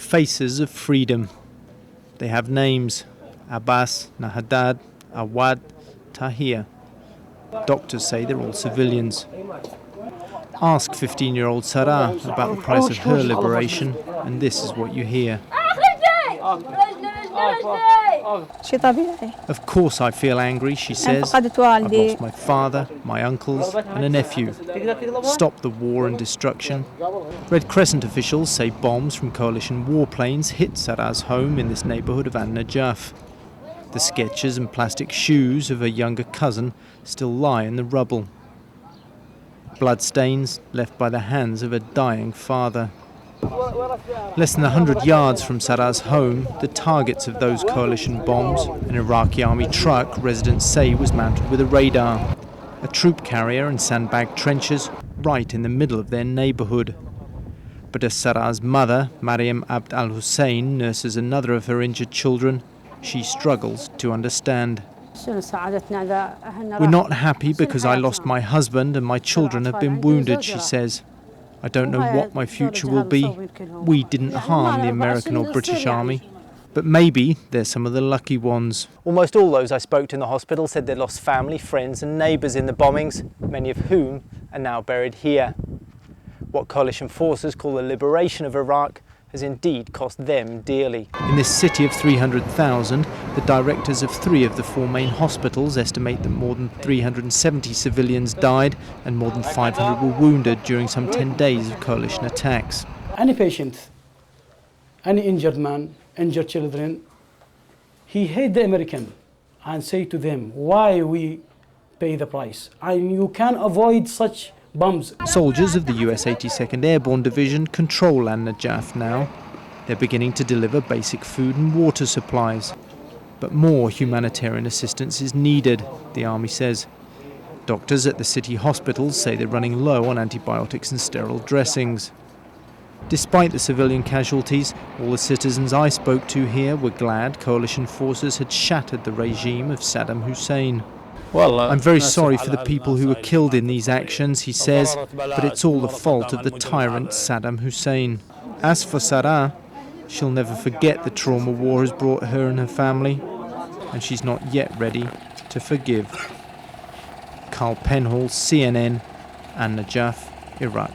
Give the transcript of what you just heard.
Faces of freedom. They have names: Abbas, Nahadad, Awad, Tahir. Doctors say they're all civilians. Ask 15-year-old Sarah about the price of her liberation, and this is what you hear. Of course I feel angry, she says. I've lost my father, my uncles, and a nephew. Stop the war and destruction. Red Crescent officials say bombs from coalition warplanes hit Sarah's home in this neighbourhood of Najaf. The sketches and plastic shoes of her younger cousin still lie in the rubble. Bloodstains left by the hands of a dying father. Less than 100 yards from Sarah's home, the targets of those coalition bombs, an Iraqi army truck residents say was mounted with a radar, a troop carrier and sandbagged trenches right in the middle of their neighbourhood. But as Sarah's mother, Mariam Abd al-Hussein, nurses another of her injured children, she struggles to understand. We're not happy because I lost my husband and my children have been wounded, she says. I don't know what my future will be. We didn't harm the American or British army. But maybe they're some of the lucky ones. Almost all those I spoke to in the hospital said they lost family, friends and neighbours in the bombings, many of whom are now buried here. What coalition forces call the liberation of Iraq has indeed cost them dearly. In this city of 300,000, the directors of 3 of the 4 main hospitals estimate that more than 370 civilians died and more than 500 were wounded during some 10 days of coalition attacks. Any patient, any injured man, injured children, he hate the American and say to them, why we pay the price? And you can avoid such bombs. Soldiers of the US 82nd Airborne Division control Najaf now. They're beginning to deliver basic food and water supplies. But more humanitarian assistance is needed, the army says. Doctors at the city hospitals say they're running low on antibiotics and sterile dressings. Despite the civilian casualties, all the citizens I spoke to here were glad coalition forces had shattered the regime of Saddam Hussein. I'm very sorry for the people who were killed in these actions, he says, but it's all the fault of the tyrant Saddam Hussein. As for Sarah, she'll never forget the trauma war has brought her and her family, and she's not yet ready to forgive. Carl Penhall, CNN, and Najaf, Iraq.